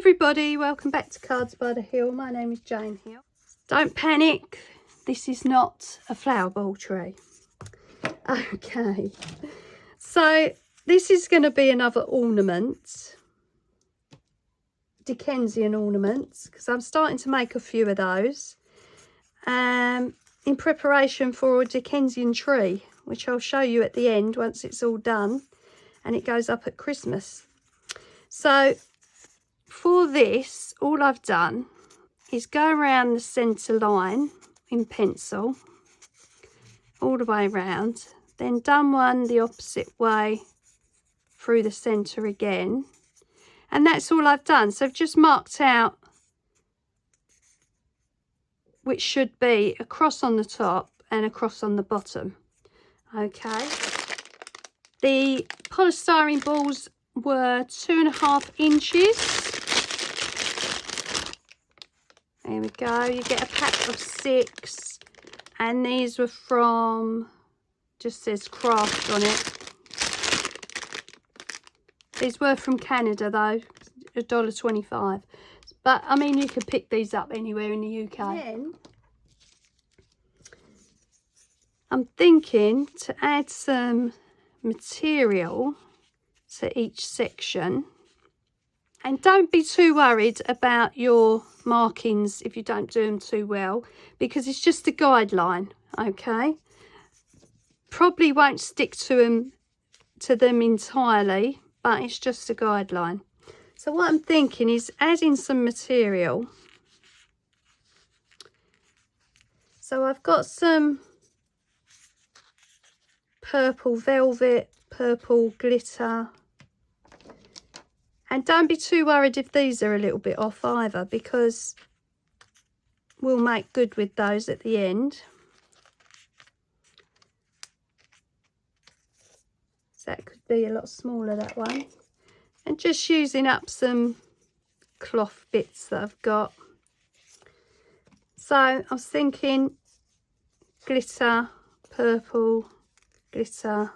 everybody, welcome back to Cards by the Hill. My name is Jane Hill. Don't panic, this is not a flower ball tree. Okay, so this is going to be another ornament, Dickensian ornaments, because I'm starting to make a few of those in preparation for a Dickensian tree, which I'll show you at the end once it's all done and it goes up at Christmas. So for this, all I've done is go around the centre line in pencil, all the way around, then done one the opposite way through the centre again, and that's all I've done. So I've just marked out which should be a cross on the top and a cross on the bottom. Okay, the polystyrene balls were 2.5 inches. There we go, you get a pack of 6, and these were from, just says craft on it. These were from Canada though, $1.25. But I mean, you could pick these up anywhere in the UK. Then I'm thinking to add some material to each section. And don't be too worried about your markings if you don't do them too well, because it's just a guideline, okay? Probably won't stick to them entirely, but it's just a guideline. So what I'm thinking is adding some material. So I've got some purple velvet, purple glitter. And don't be too worried if these are a little bit off either, because we'll make good with those at the end. So that could be a lot smaller, that one. And just using up some cloth bits that I've got. So I was thinking glitter, purple, glitter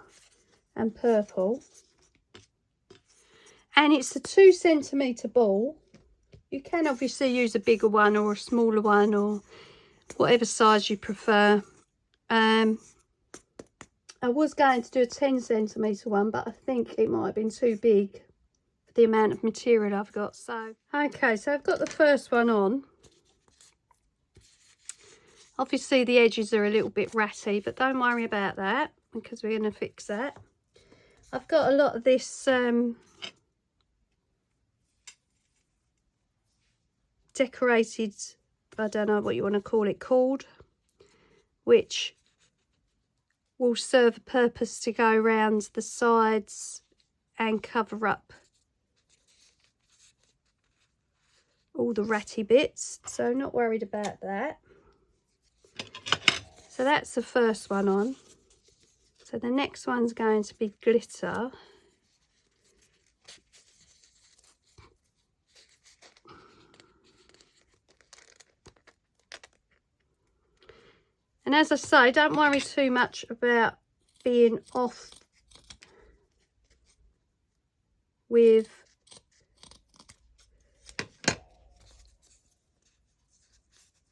and purple. And it's a 2 centimetre ball. You can obviously use a bigger one or a smaller one, or whatever size you prefer. I was going to do a 10 centimetre one, but I think it might have been too big for the amount of material I've got. So, okay, so I've got the first one on. Obviously the edges are a little bit ratty, but don't worry about that, because we're going to fix that. I've got a lot of this decorated, I don't know what you want to call it, cord, which will serve a purpose to go around the sides and cover up all the ratty bits, so not worried about that. So that's the first one on. So the next one's going to be glitter. And as I say, don't worry too much about being off with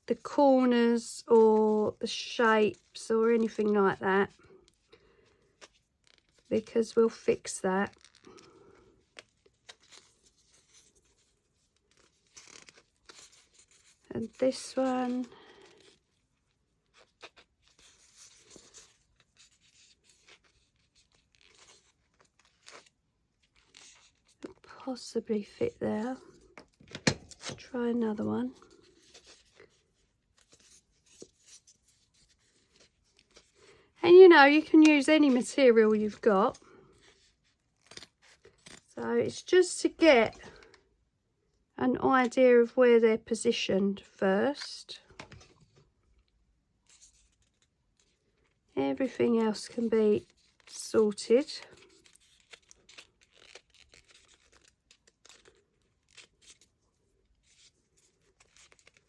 the corners or the shapes or anything like that, because we'll fix that. And this one, possibly fit there. Try another one. And you know, you can use any material you've got. So it's just to get an idea of where they're positioned first. Everything else can be sorted.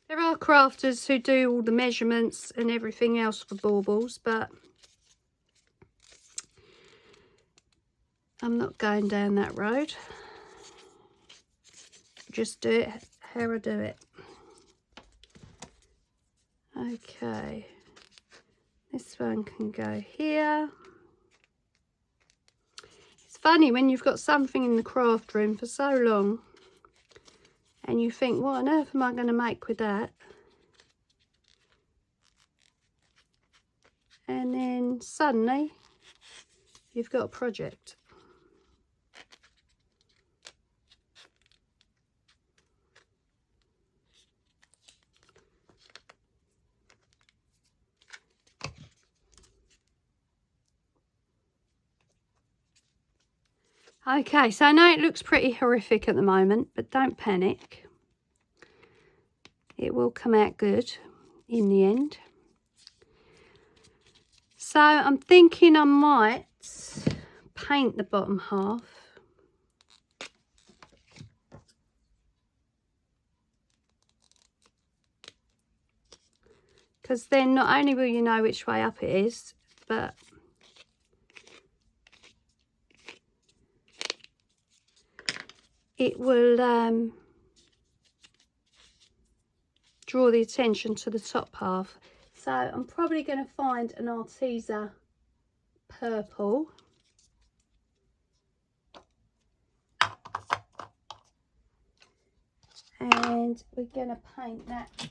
There are crafters who do all the measurements and everything else for baubles, but I'm not going down that road. just do it how I do it. Okay, this one can go here. It's funny when you've got something in the craft room for so long and you think, what on earth am I going to make with that? And then suddenly you've got a project. Okay, so I know it looks pretty horrific at the moment, but don't panic. It will come out good in the end. So I'm thinking I might paint the bottom half. Because then not only will you know which way up it is, but it will draw the attention to the top half. So I'm probably going to find an Arteza purple. And we're going to paint that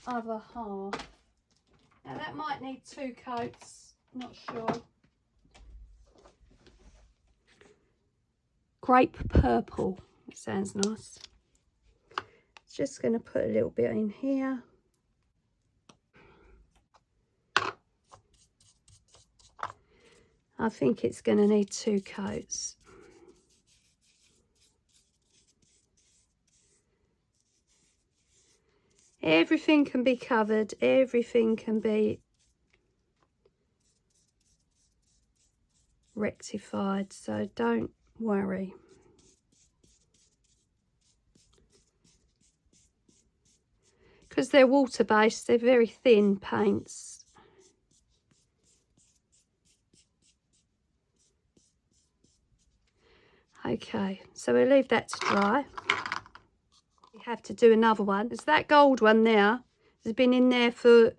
other half. Now that might need 2 coats, not sure. Grape purple, it sounds nice. Just going to put a little bit in here. I think it's going to need 2 coats. Everything can be covered, everything can be rectified, so don't worry. Because they're water-based, they're very thin paints. Okay, so we'll leave that to dry. We have to do another one. It's that gold one there. It's been in there for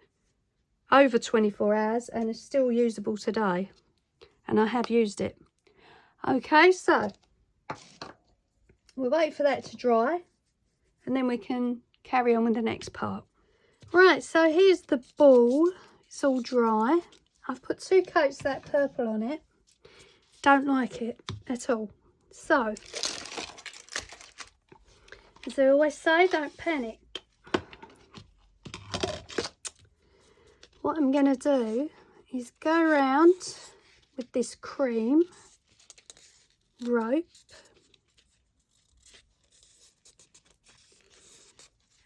over 24 hours and it's still usable today. And I have used it. Okay, so we'll wait for that to dry and then we can carry on with the next part. Right, so here's the ball. It's all dry. I've put 2 coats of that purple on it. Don't like it at all. So, as I always say, don't panic. What I'm going to do is go around with this cream rope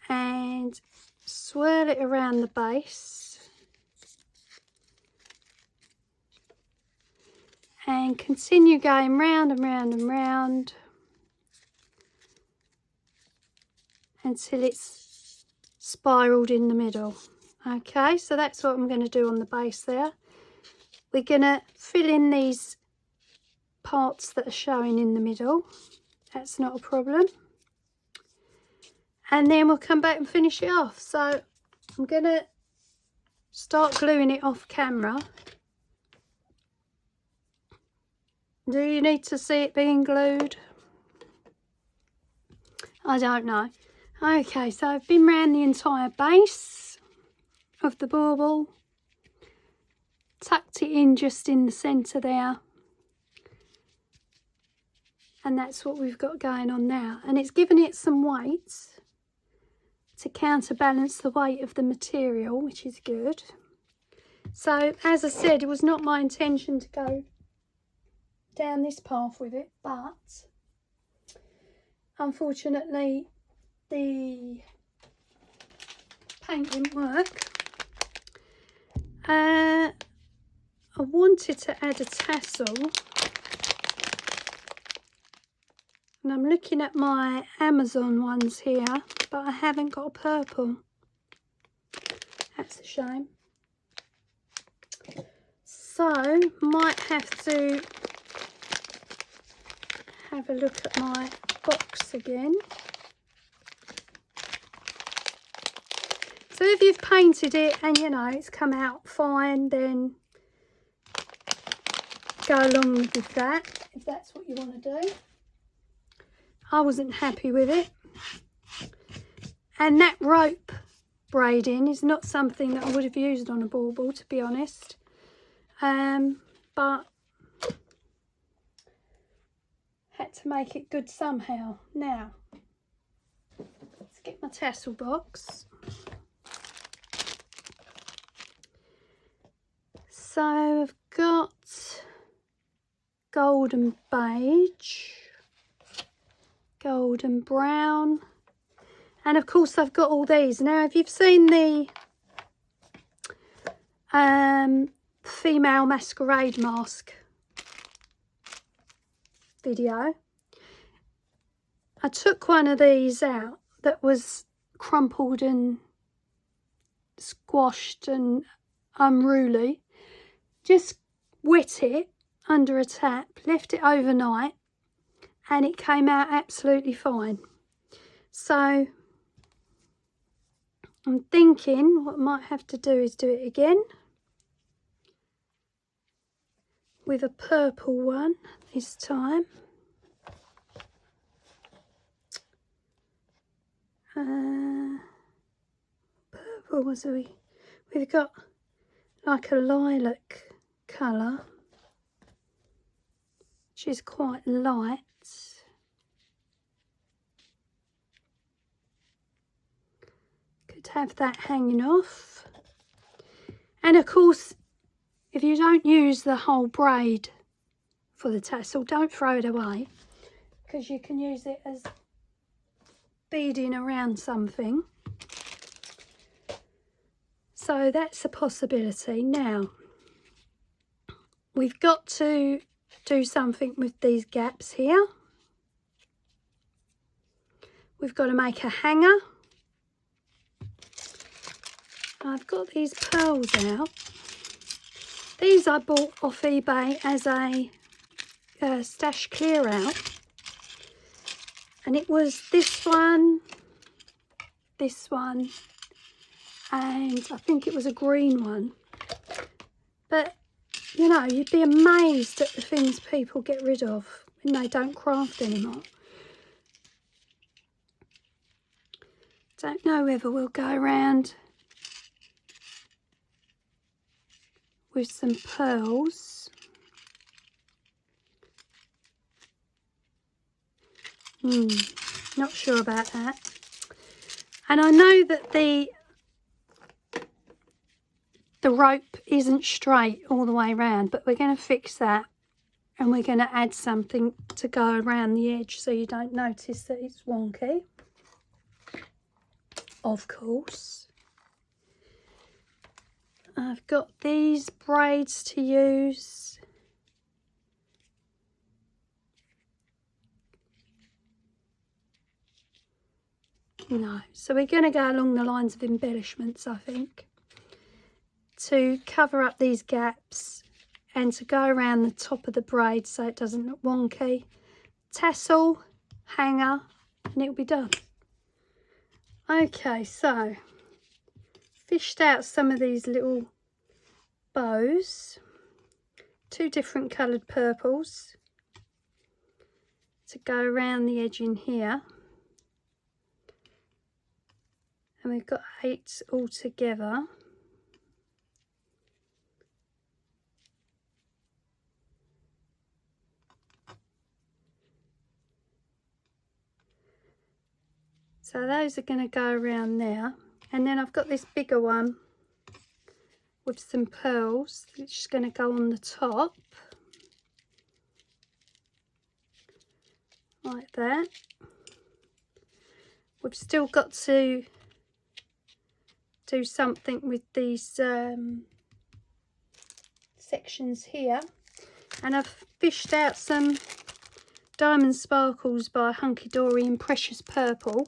and swirl it around the base and continue going round and round and round until it's spiraled in the middle. Okay, so that's what I'm going to do on the base there. We're going to fill in these parts that are showing in the middle. That's not a problem. And then we'll come back and finish it off. So I'm going to start gluing it off camera. Do you need to see it being glued? I don't know. Okay, so I've been round the entire base of the bauble, tucked it in just in the centre there, and that's what we've got going on now. And it's given it some weight to counterbalance the weight of the material, which is good. So as I said, it was not my intention to go down this path with it, but unfortunately the paint didn't work. I wanted to add a tassel, and I'm looking at my Amazon ones here, but I haven't got a purple. That's a shame. So might have to have a look at my box again. So if you've painted it and you know it's come out fine, then go along with that if that's what you want to do. I wasn't happy with it. And that rope braiding is not something that I would have used on a bauble, to be honest. But had to make it good somehow. Now, let's get my tassel box. So I've got golden beige, golden brown, and of course I've got all these. Now if you've seen the female masquerade mask video, I took one of these out that was crumpled and squashed and unruly. Just wet it under a tap, left it overnight, and it came out absolutely fine. So I'm thinking what I might have to do is do it again with a purple one this time. Purple was we've got like a lilac colour, which is quite light. Could have that hanging off. And of course, if you don't use the whole braid for the tassel, don't throw it away, because you can use it as beading around something. So that's a possibility. Now, we've got to do something with these gaps here. We've got to make a hanger. I've got these pearls out. These I bought off eBay as a stash clear out. And it was this one, and I think it was a green one. But, you know, you'd be amazed at the things people get rid of when they don't craft anymore. Don't know whether we'll go around with some pearls. Not sure about that. And I know that the rope isn't straight all the way around, but we're going to fix that, and we're going to add something to go around the edge so you don't notice that it's wonky. Of course. I've got these braids to use. No, so we're going to go along the lines of embellishments, I think, to cover up these gaps and to go around the top of the braid so it doesn't look wonky. Tassel, hanger, and it'll be done. Okay, so fished out some of these little bows, 2 different coloured purples to go around the edge in here. And we've got 8 all together. So those are going to go around there. And then I've got this bigger one with some pearls, which is going to go on the top. Like that. We've still got to do something with these sections here, and I've fished out some Diamond Sparkles by Hunky Dory in Precious Purple.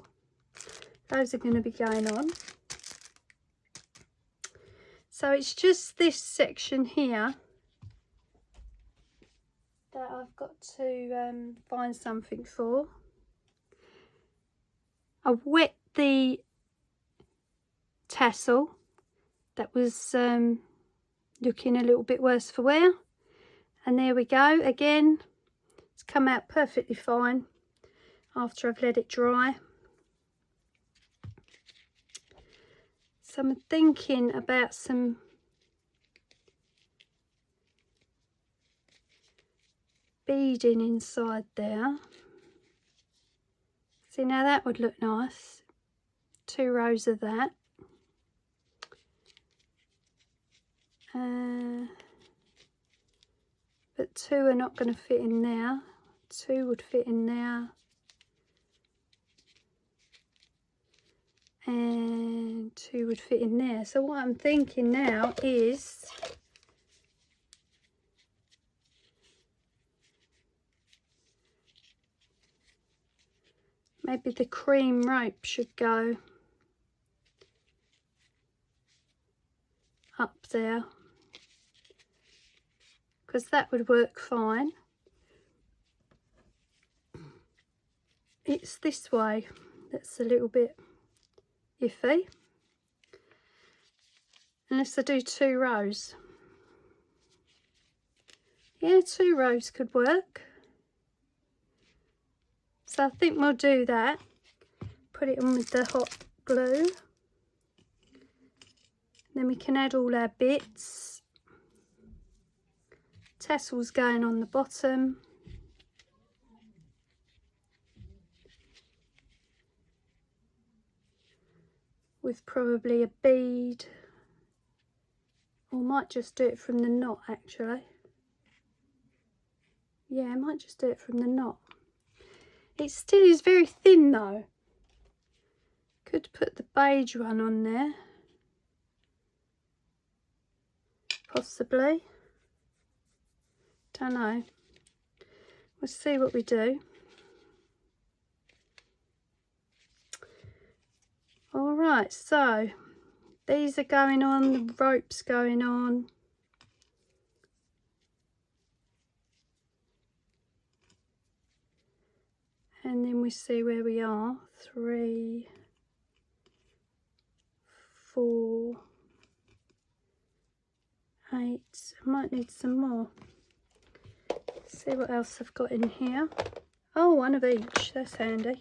Those are going to be going on. So it's just this section here that I've got to find something for. I've wet the tassel that was looking a little bit worse for wear. And there we go again. It's come out perfectly fine after I've let it dry. So I'm thinking about some beading inside there. See, now that would look nice. 2 rows of that. But 2 are not going to fit in there. 2 would fit in there. And 2 would fit in there. So what I'm thinking now is maybe the cream rope should go up there, because that would work fine. It's this way that's a little bit iffy, unless I do 2 rows. Yeah, 2 rows could work. So I think we'll do that. Put it on with the hot glue. Then we can add all our bits. Tassels going on the bottom. With probably a bead. Or might just do it from the knot actually. Yeah, I might just do it from the knot. It still is very thin though. Could put the beige one on there. Possibly. Don't know. We'll see what we do. Alright, so these are going on, the rope's going on. And then we see where we are. 3, 4, 8. I might need some more. See what else I've got in here. Oh, 1 of each. That's handy.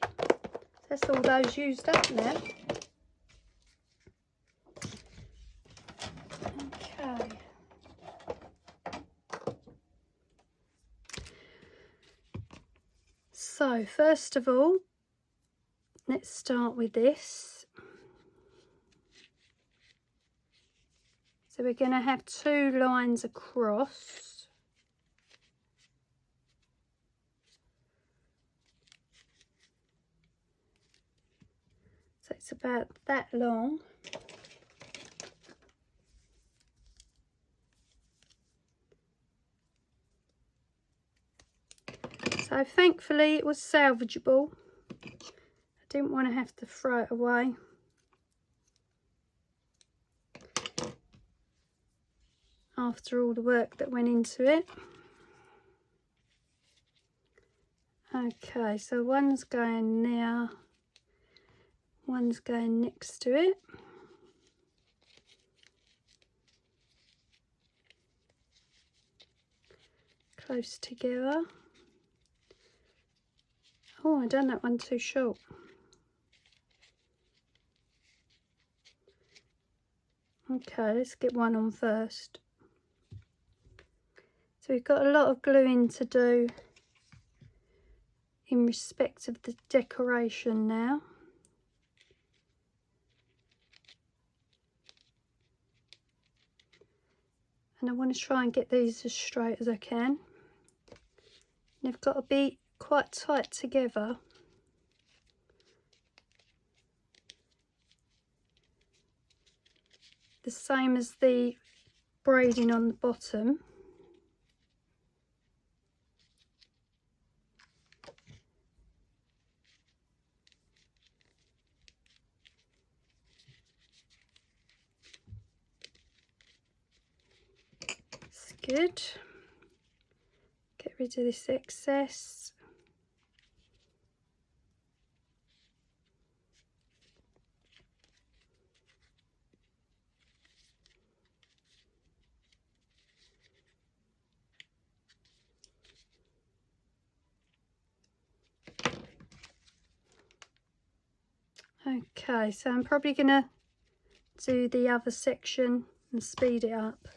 That's all those used up now. Okay. So first of all, let's start with this. So we're going to have 2 lines across. So it's about that long. So thankfully it was salvageable. I didn't want to have to throw it away. After all the work that went into it. Okay, so 1's going there. 1's going next to it. Close together. Oh, I done that one too short. Okay, let's get 1 on first. So we've got a lot of gluing to do in respect of the decoration now. And I want to try and get these as straight as I can. And they've got to be quite tight together. The same as the braiding on the bottom. It's good. Get rid of this excess. Okay, so I'm probably going to do the other section and speed it up.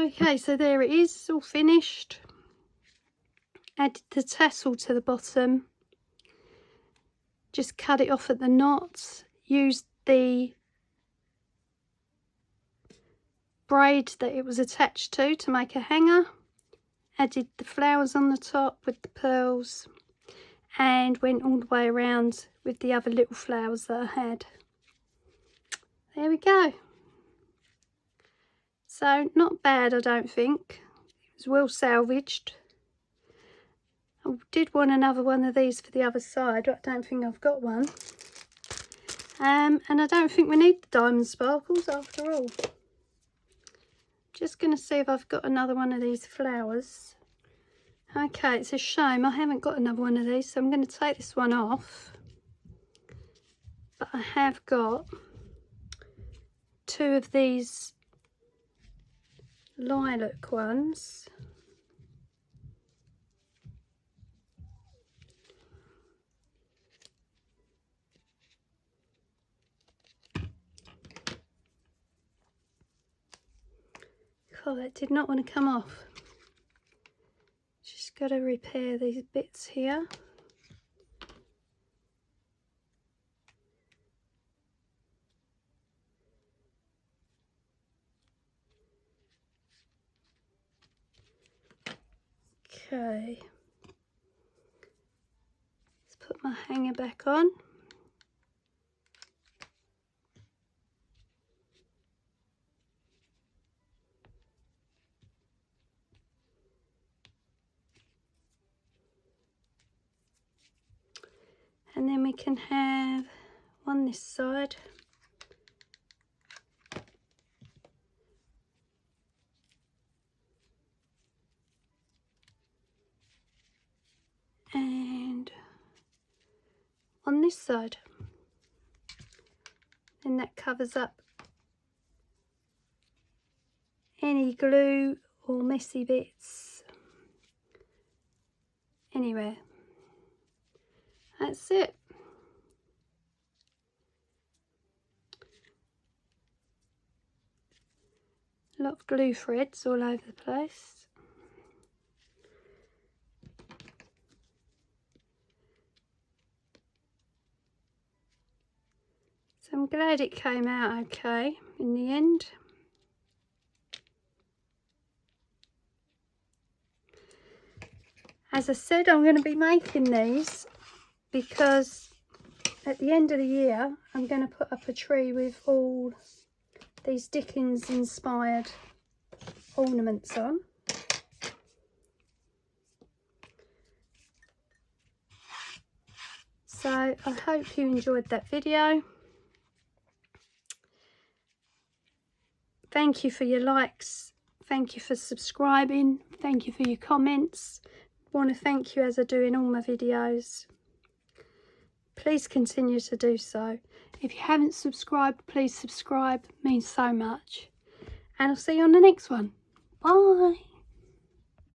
Okay, so there it is, all finished. Added the tassel to the bottom. Just cut it off at the knots. Used the braid that it was attached to make a hanger. Added the flowers on the top with the pearls. And went all the way around with the other little flowers that I had. There we go. So not bad, I don't think. It was well salvaged. I did want another one of these for the other side, but I don't think I've got one. And I don't think we need the diamond sparkles after all. Just going to see if I've got another one of these flowers. Okay, it's a shame I haven't got another one of these, so I'm going to take this one off. But I have got 2 of these lilac ones. Oh, that did not want to come off. Just got to repair these bits here. Okay. Let's put my hanger back on. And then we can have one this side. And on this side. And that covers up any glue or messy bits anywhere. That's it. A lot of glue threads all over the place. So I'm glad it came out okay in the end. As I said, I'm going to be making these because at the end of the year I'm going to put up a tree with all these Dickens inspired ornaments on. So I hope you enjoyed that video. Thank you for your likes, thank you for subscribing, thank you for your comments. I want to thank you as I do in all my videos. Please continue to do so. If you haven't subscribed, please subscribe, it means so much. And I'll see you on the next one. Bye.